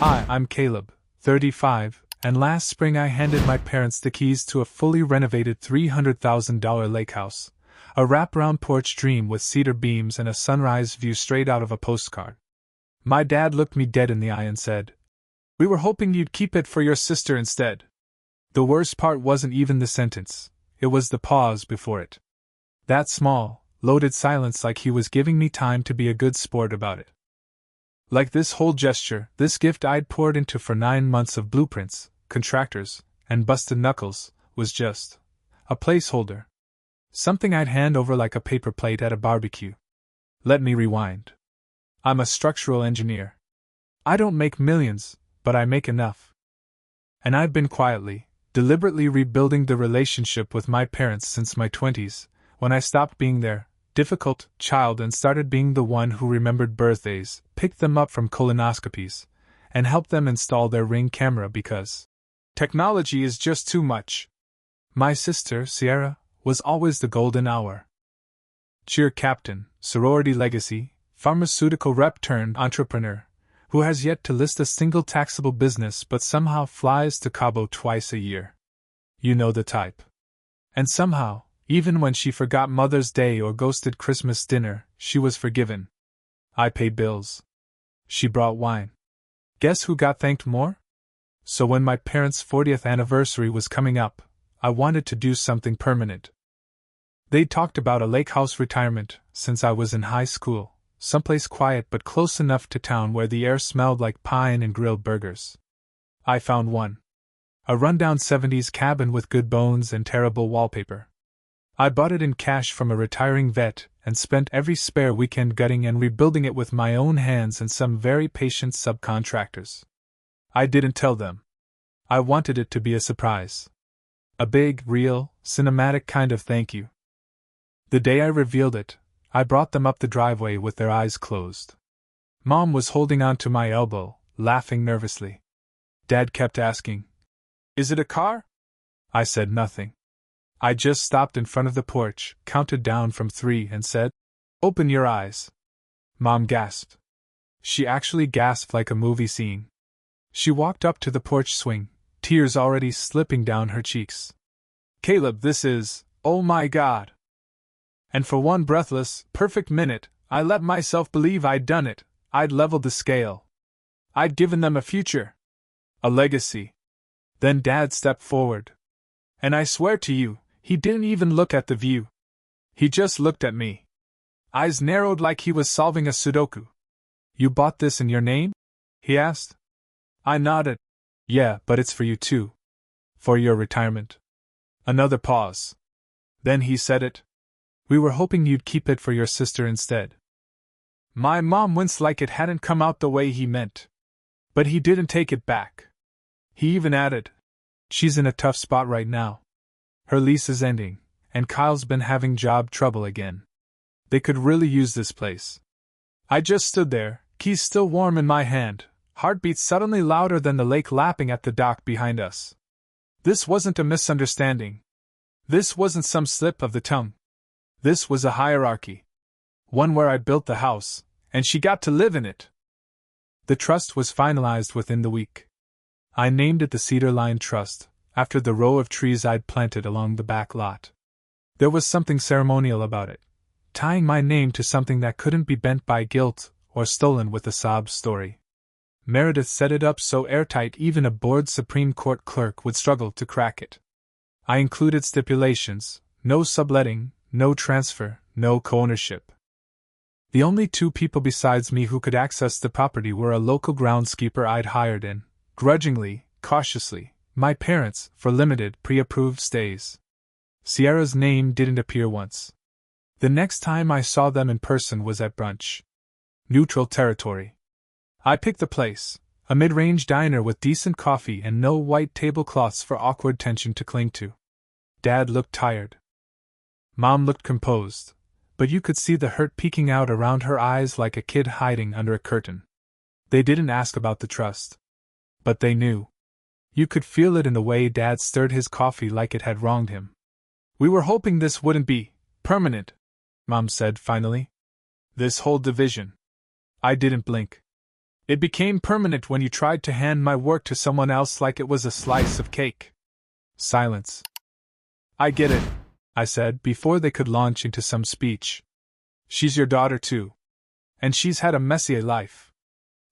Hi, I'm Caleb, 35, and last spring I handed my parents the keys to a fully renovated $300,000 Lakehouse, a wraparound porch dream with cedar beams and a sunrise view straight out of a postcard. My dad looked me dead in the eye and said, "We were hoping you'd keep it for your sister instead." The worst part wasn't even the sentence, it was the pause before it. That small, loaded silence, like he was giving me time to be a good sport about it. Like this whole gesture, this gift I'd poured into for 9 months of blueprints, contractors, and busted knuckles, was just a placeholder. Something I'd hand over like a paper plate at a barbecue. Let me rewind. I'm a structural engineer. I don't make millions, but I make enough. And I've been quietly, deliberately rebuilding the relationship with my parents since my 20s, when I stopped being their difficult child and started being the one who remembered birthdays, picked them up from colonoscopies, and helped them install their Ring camera because technology is just too much. My sister, Sierra, was always the golden hour. Cheer captain, sorority legacy, pharmaceutical rep turned entrepreneur, who has yet to list a single taxable business but somehow flies to Cabo twice a year. You know the type. And somehow, even when she forgot Mother's Day or ghosted Christmas dinner, she was forgiven. I paid bills. She brought wine. Guess who got thanked more? So when my parents' 40th anniversary was coming up, I wanted to do something permanent. They talked about a Lakehouse retirement since I was in high school, someplace quiet but close enough to town where the air smelled like pine and grilled burgers. I found one. A rundown 70s cabin with good bones and terrible wallpaper. I bought it in cash from a retiring vet and spent every spare weekend gutting and rebuilding it with my own hands and some very patient subcontractors. I didn't tell them. I wanted it to be a surprise. A big, real, cinematic kind of thank you. The day I revealed it, I brought them up the driveway with their eyes closed. Mom was holding on to my elbow, laughing nervously. Dad kept asking, "Is it a car?" I said nothing. I just stopped in front of the porch, counted down from 3 and said, "Open your eyes." Mom gasped. She actually gasped like a movie scene. She walked up to the porch swing, tears already slipping down her cheeks. "Caleb, this is, oh my God." And for one breathless, perfect minute, I let myself believe I'd done it. I'd leveled the scale. I'd given them a future. A legacy. Then Dad stepped forward. And I swear to you, he didn't even look at the view. He just looked at me. Eyes narrowed like he was solving a Sudoku. "You bought this in your name?" he asked. I nodded. "Yeah, but it's for you too. For your retirement." Another pause. Then he said it. "We were hoping you'd keep it for your sister instead." My mom winced like it hadn't come out the way he meant. But he didn't take it back. He even added, "She's in a tough spot right now. Her lease is ending, and Kyle's been having job trouble again. They could really use this place." I just stood there, keys still warm in my hand, heartbeats suddenly louder than the lake lapping at the dock behind us. This wasn't a misunderstanding. This wasn't some slip of the tongue. This was a hierarchy. One where I built the house, and she got to live in it. The trust was finalized within the week. I named it the Cedar Line Trust, after the row of trees I'd planted along the back lot. There was something ceremonial about it, tying my name to something that couldn't be bent by guilt or stolen with a sob story. Meredith set it up so airtight even a bored Supreme Court clerk would struggle to crack it. I included stipulations: no subletting, no transfer, no co-ownership. The only 2 people besides me who could access the property were a local groundskeeper I'd hired and, grudgingly, cautiously, my parents, for limited, pre-approved stays. Sierra's name didn't appear once. The next time I saw them in person was at brunch. Neutral territory. I picked the place, a mid-range diner with decent coffee and no white tablecloths for awkward tension to cling to. Dad looked tired. Mom looked composed, but you could see the hurt peeking out around her eyes like a kid hiding under a curtain. They didn't ask about the trust. But they knew. You could feel it in the way Dad stirred his coffee like it had wronged him. "We were hoping this wouldn't be permanent," Mom said finally. "This whole division." I didn't blink. It became permanent when you tried to hand my work to someone else like it was a slice of cake. Silence. I get it, I said before they could launch into some speech. She's your daughter too. And she's had a messy life.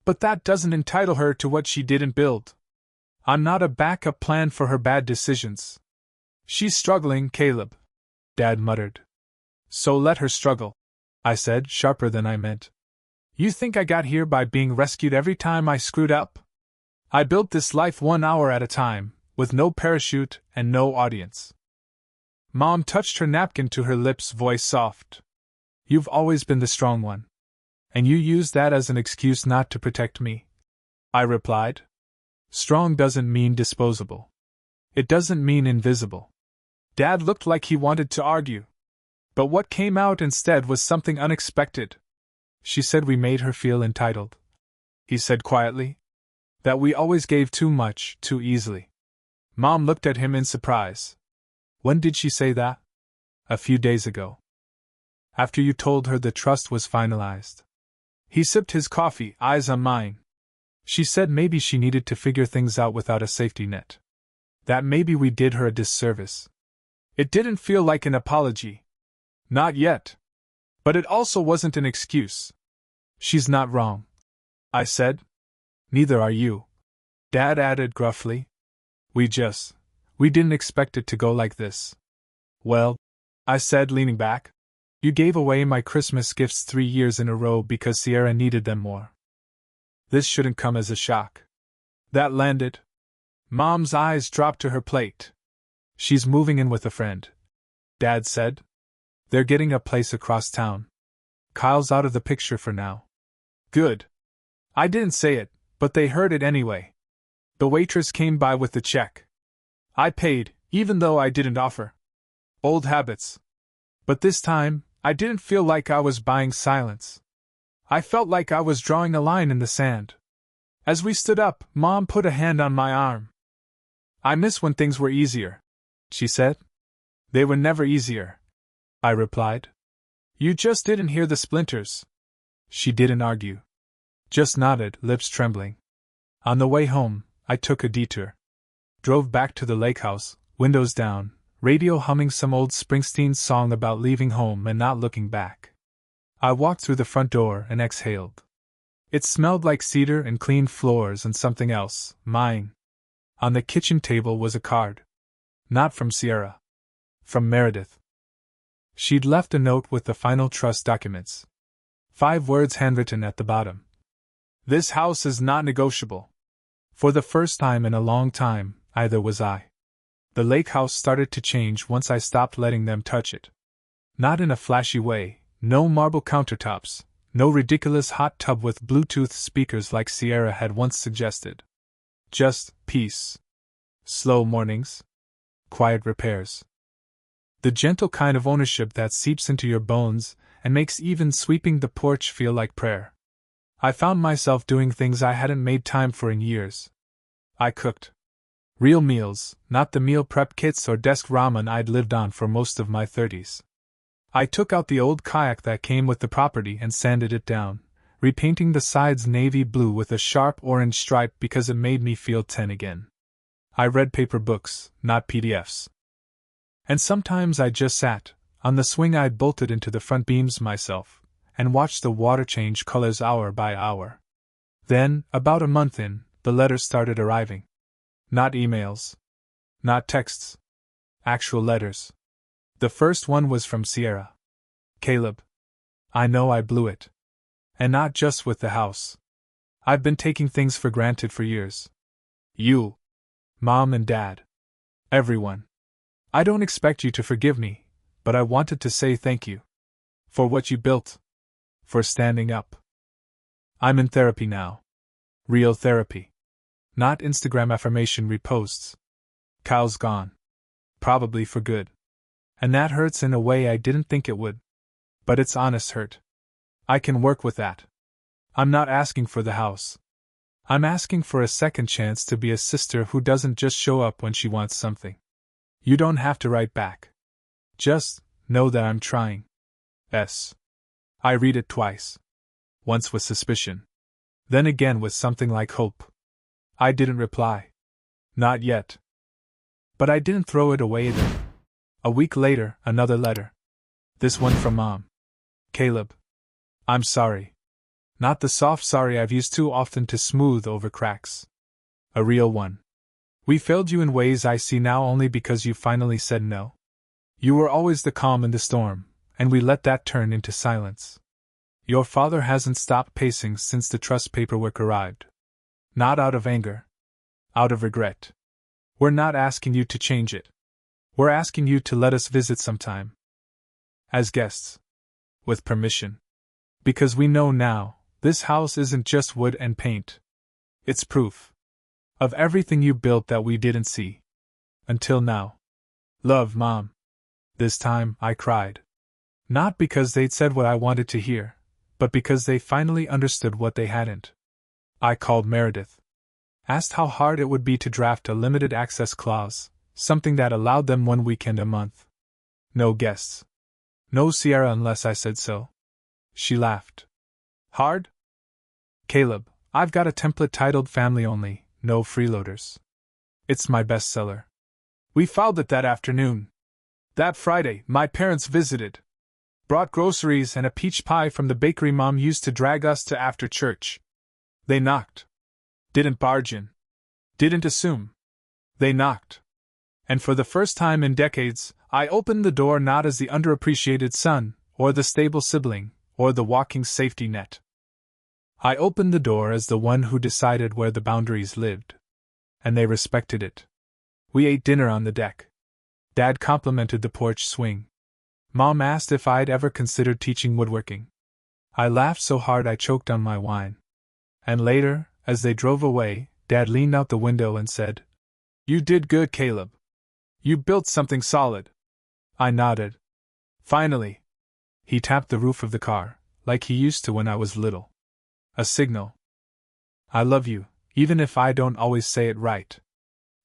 But that doesn't entitle her to what she didn't build. I'm not a backup plan for her bad decisions. She's struggling, Caleb, Dad muttered. So let her struggle, I said, sharper than I meant. You think I got here by being rescued every time I screwed up? I built this life 1 hour at a time, with no parachute and no audience. Mom touched her napkin to her lips, voice soft. You've always been the strong one. And you used that as an excuse not to protect me, I replied. Strong doesn't mean disposable. It doesn't mean invisible. Dad looked like he wanted to argue. But what came out instead was something unexpected. She said we made her feel entitled. He said quietly. That we always gave too much, too easily. Mom looked at him in surprise. When did she say that? A few days ago. After you told her the trust was finalized. He sipped his coffee, eyes on mine. She said maybe she needed to figure things out without a safety net. That maybe we did her a disservice. It didn't feel like an apology. Not yet. But it also wasn't an excuse. She's not wrong, I said. Neither are you, Dad added gruffly. We didn't expect it to go like this. Well, I said, leaning back. You gave away my Christmas gifts 3 years in a row because Sierra needed them more. This shouldn't come as a shock. That landed. Mom's eyes dropped to her plate. She's moving in with a friend, Dad said. They're getting a place across town. Kyle's out of the picture for now. Good. I didn't say it, but they heard it anyway. The waitress came by with the check. I paid, even though I didn't offer. Old habits. But this time, I didn't feel like I was buying silence. I felt like I was drawing a line in the sand. As we stood up, Mom put a hand on my arm. I miss when things were easier, she said. They were never easier, I replied. You just didn't hear the splinters. She didn't argue. Just nodded, lips trembling. On the way home, I took a detour. Drove back to the Lakehouse, windows down, radio humming some old Springsteen song about leaving home and not looking back. I walked through the front door and exhaled. It smelled like cedar and clean floors and something else, mine. On the kitchen table was a card. Not from Sierra. From Meredith. She'd left a note with the final trust documents. 5 words handwritten at the bottom. This house is not negotiable. For the first time in a long time, either was I. The Lakehouse started to change once I stopped letting them touch it. Not in a flashy way, no marble countertops, no ridiculous hot tub with Bluetooth speakers like Sierra had once suggested. Just peace. Slow mornings. Quiet repairs. The gentle kind of ownership that seeps into your bones and makes even sweeping the porch feel like prayer. I found myself doing things I hadn't made time for in years. I cooked. Real meals, not the meal prep kits or desk ramen I'd lived on for most of my 30s. I took out the old kayak that came with the property and sanded it down, repainting the sides navy blue with a sharp orange stripe because it made me feel 10 again. I read paper books, not PDFs. And sometimes I just sat, on the swing I'd bolted into the front beams myself, and watched the water change colors hour by hour. Then, about a month in, the letters started arriving. Not emails. Not texts. Actual letters. The first one was from Sierra. Caleb. I know I blew it. And not just with the house. I've been taking things for granted for years. You. Mom and Dad. Everyone. I don't expect you to forgive me, but I wanted to say thank you. For what you built. For standing up. I'm in therapy now. Real therapy. Not Instagram affirmation reposts. Kyle's gone. Probably for good. And that hurts in a way I didn't think it would. But it's honest hurt. I can work with that. I'm not asking for the house. I'm asking for a second chance to be a sister who doesn't just show up when she wants something. You don't have to write back. Just know that I'm trying. I read it twice. Once with suspicion. Then again with something like hope. I didn't reply. Not yet. But I didn't throw it away either. A week later, another letter. This one from Mom. Caleb. I'm sorry. Not the soft sorry I've used too often to smooth over cracks. A real one. We failed you in ways I see now only because you finally said no. You were always the calm in the storm, and we let that turn into silence. Your father hasn't stopped pacing since the trust paperwork arrived. Not out of anger. Out of regret. We're not asking you to change it. We're asking you to let us visit sometime. As guests. With permission. Because we know now, this house isn't just wood and paint. It's proof. Of everything you built that we didn't see. Until now. Love, Mom. This time, I cried. Not because they'd said what I wanted to hear, but because they finally understood what they hadn't. I called Meredith. Asked how hard it would be to draft a limited access clause, something that allowed them 1 weekend a month. No guests. No Sierra unless I said so. She laughed. Hard? Caleb, I've got a template titled Family Only, no freeloaders. It's my bestseller. We filed it that afternoon. That Friday, my parents visited. Brought groceries and a peach pie from the bakery Mom used to drag us to after church. They knocked. Didn't barge in. Didn't assume. They knocked. And for the first time in decades, I opened the door not as the underappreciated son, or the stable sibling, or the walking safety net. I opened the door as the one who decided where the boundaries lived. And they respected it. We ate dinner on the deck. Dad complimented the porch swing. Mom asked if I'd ever considered teaching woodworking. I laughed so hard I choked on my wine. And later, as they drove away, Dad leaned out the window and said, You did good, Caleb. You built something solid. I nodded. Finally. He tapped the roof of the car, like he used to when I was little. A signal. I love you, even if I don't always say it right.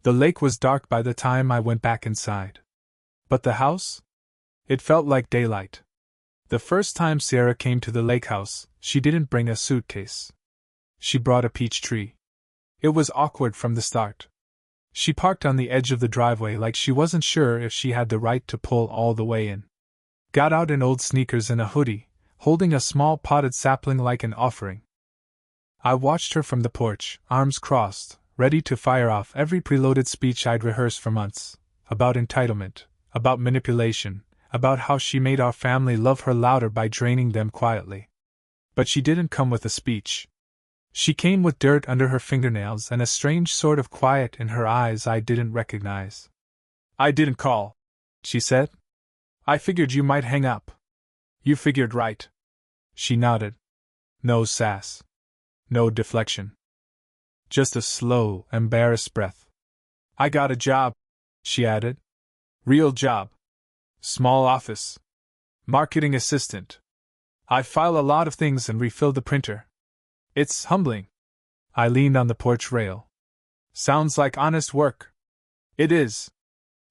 The lake was dark by the time I went back inside. But the house? It felt like daylight. The first time Sierra came to the Lakehouse, she didn't bring a suitcase. She brought a peach tree. It was awkward from the start. She parked on the edge of the driveway like she wasn't sure if she had the right to pull all the way in. Got out in old sneakers and a hoodie, holding a small potted sapling like an offering. I watched her from the porch, arms crossed, ready to fire off every preloaded speech I'd rehearsed for months, about entitlement, about manipulation, about how she made our family love her louder by draining them quietly. But she didn't come with a speech. She came with dirt under her fingernails and a strange sort of quiet in her eyes I didn't recognize. I didn't call, she said. I figured you might hang up. You figured right. She nodded. No sass. No deflection. Just a slow, embarrassed breath. I got a job, she added. Real job. Small office. Marketing assistant. I file a lot of things and refill the printer. It's humbling. I leaned on the porch rail. Sounds like honest work. It is.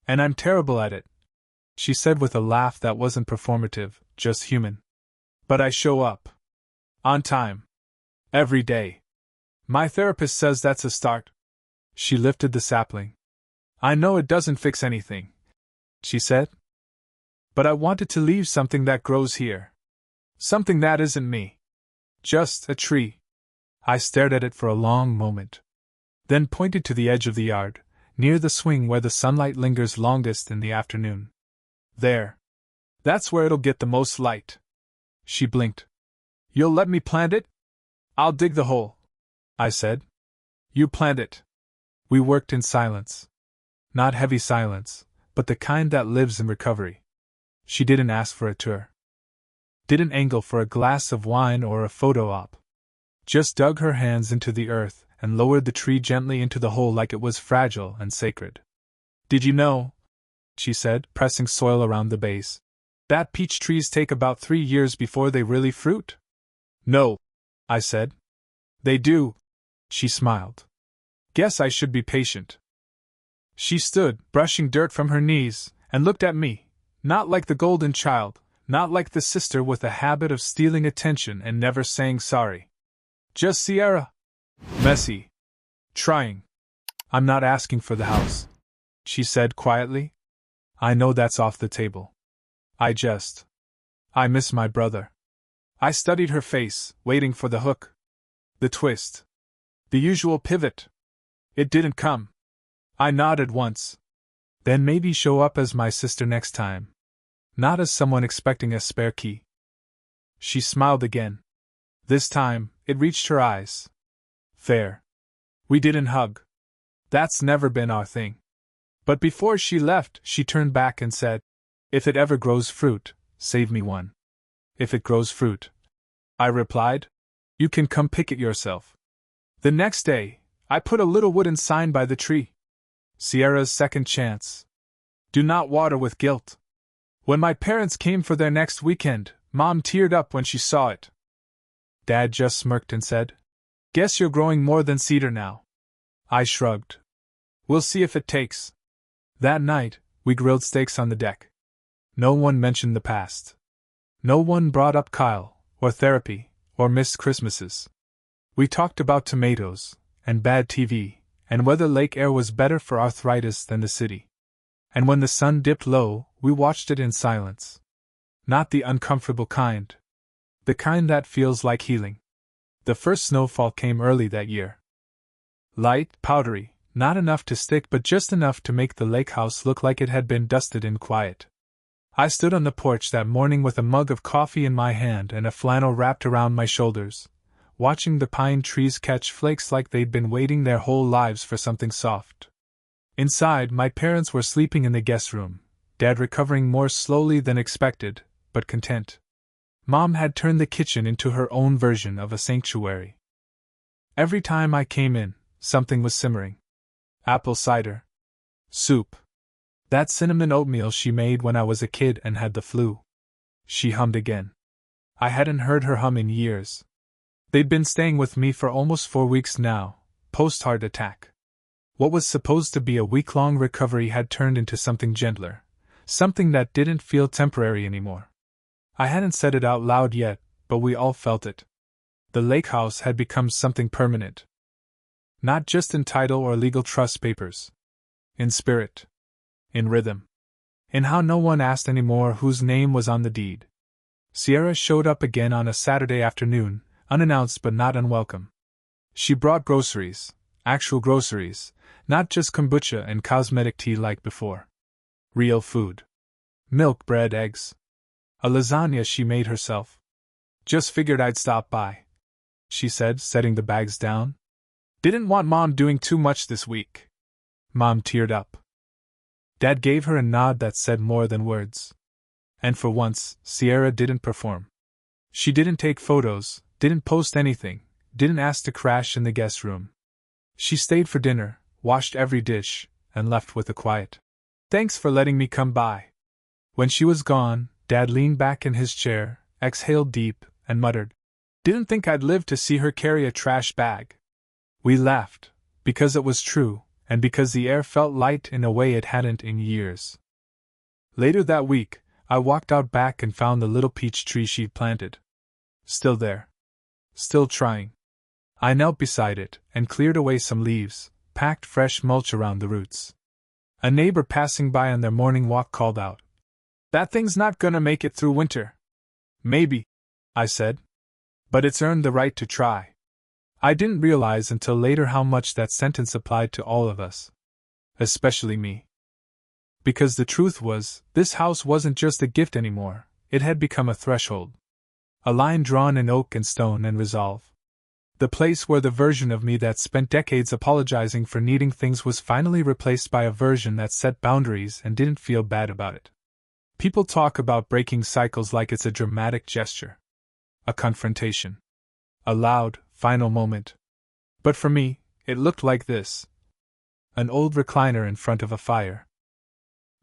And I'm terrible at it, she said with a laugh that wasn't performative, just human. But I show up. On time. Every day. My therapist says that's a start. She lifted the sapling. I know it doesn't fix anything, she said. But I wanted to leave something that grows here. Something that isn't me. Just a tree. I stared at it for a long moment. Then pointed to the edge of the yard, near the swing where the sunlight lingers longest in the afternoon. There. That's where it'll get the most light. She blinked. You'll let me plant it? I'll dig the hole, I said. You plant it. We worked in silence. Not heavy silence, but the kind that lives in recovery. She didn't ask for a tour. Didn't angle for a glass of wine or a photo op. Just dug her hands into the earth and lowered the tree gently into the hole like it was fragile and sacred. Did you know, she said, pressing soil around the base, that peach trees take about 3 years before they really fruit? No, I said. They do, she smiled. Guess I should be patient. She stood, brushing dirt from her knees, and looked at me, not like the golden child, not like the sister with a habit of stealing attention and never saying sorry. Just Sierra. Messy. Trying. I'm not asking for the house, she said quietly. I know that's off the table. I miss my brother. I studied her face, waiting for the hook. The twist. The usual pivot. It didn't come. I nodded once. Then maybe show up as my sister next time. Not as someone expecting a spare key. She smiled again. This time, it reached her eyes. Fair. We didn't hug. That's never been our thing. But before she left, she turned back and said, If it ever grows fruit, save me one. If it grows fruit, I replied, you can come pick it yourself. The next day, I put a little wooden sign by the tree. Sierra's second chance. Do not water with guilt. When my parents came for their next weekend, Mom teared up when she saw it. Dad just smirked and said, Guess you're growing more than cedar now. I shrugged. We'll see if it takes. That night, we grilled steaks on the deck. No one mentioned the past. No one brought up Kyle, or therapy, or missed Christmases. We talked about tomatoes, and bad TV, and whether lake air was better for arthritis than the city. And when the sun dipped low, we watched it in silence. Not the uncomfortable kind. The kind that feels like healing. The first snowfall came early that year. Light, powdery, not enough to stick but just enough to make the Lakehouse look like it had been dusted in quiet. I stood on the porch that morning with a mug of coffee in my hand and a flannel wrapped around my shoulders, watching the pine trees catch flakes like they'd been waiting their whole lives for something soft. Inside, my parents were sleeping in the guest room, Dad recovering more slowly than expected, but content. Mom had turned the kitchen into her own version of a sanctuary. Every time I came in, something was simmering. Apple cider. Soup. That cinnamon oatmeal she made when I was a kid and had the flu. She hummed again. I hadn't heard her hum in years. They'd been staying with me for almost 4 weeks now, post-heart attack. What was supposed to be a week-long recovery had turned into something gentler, something that didn't feel temporary anymore. I hadn't said it out loud yet, but we all felt it. The Lakehouse had become something permanent. Not just in title or legal trust papers. In spirit. In rhythm. In how no one asked anymore whose name was on the deed. Sierra showed up again on a Saturday afternoon, unannounced but not unwelcome. She brought groceries, actual groceries, not just kombucha and cosmetic tea like before. Real food. Milk, bread, eggs. A lasagna she made herself. Just figured I'd stop by, she said, setting the bags down. Didn't want Mom doing too much this week. Mom teared up. Dad gave her a nod that said more than words. And for once, Sierra didn't perform. She didn't take photos, didn't post anything, didn't ask to crash in the guest room. She stayed for dinner, washed every dish, and left with a quiet, "Thanks for letting me come by." When she was gone, Dad leaned back in his chair, exhaled deep, and muttered, "Didn't think I'd live to see her carry a trash bag." We laughed, because it was true, and because the air felt light in a way it hadn't in years. Later that week, I walked out back and found the little peach tree she'd planted. Still there. Still trying. I knelt beside it and cleared away some leaves, packed fresh mulch around the roots. A neighbor passing by on their morning walk called out, "That thing's not gonna make it through winter." "Maybe," I said. "But it's earned the right to try." I didn't realize until later how much that sentence applied to all of us. Especially me. Because the truth was, this house wasn't just a gift anymore, it had become a threshold. A line drawn in oak and stone and resolve. The place where the version of me that spent decades apologizing for needing things was finally replaced by a version that set boundaries and didn't feel bad about it. People talk about breaking cycles like it's a dramatic gesture. A confrontation. A loud, final moment. But for me, it looked like this. An old recliner in front of a fire.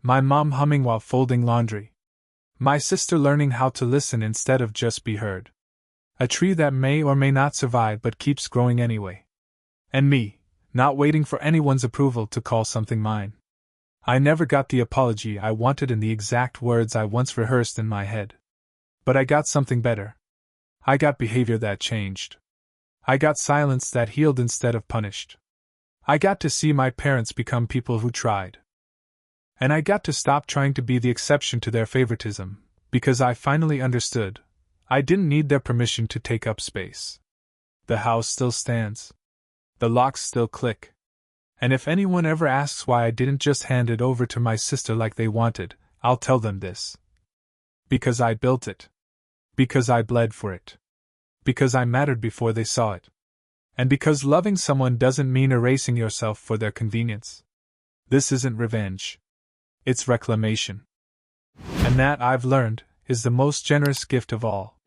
My mom humming while folding laundry. My sister learning how to listen instead of just be heard. A tree that may or may not survive but keeps growing anyway. And me, not waiting for anyone's approval to call something mine. I never got the apology I wanted in the exact words I once rehearsed in my head. But I got something better. I got behavior that changed. I got silence that healed instead of punished. I got to see my parents become people who tried. And I got to stop trying to be the exception to their favoritism, because I finally understood. I didn't need their permission to take up space. The house still stands. The locks still click. And if anyone ever asks why I didn't just hand it over to my sister like they wanted, I'll tell them this. Because I built it. Because I bled for it. Because I mattered before they saw it. And because loving someone doesn't mean erasing yourself for their convenience. This isn't revenge. It's reclamation. And that, I've learned, is the most generous gift of all.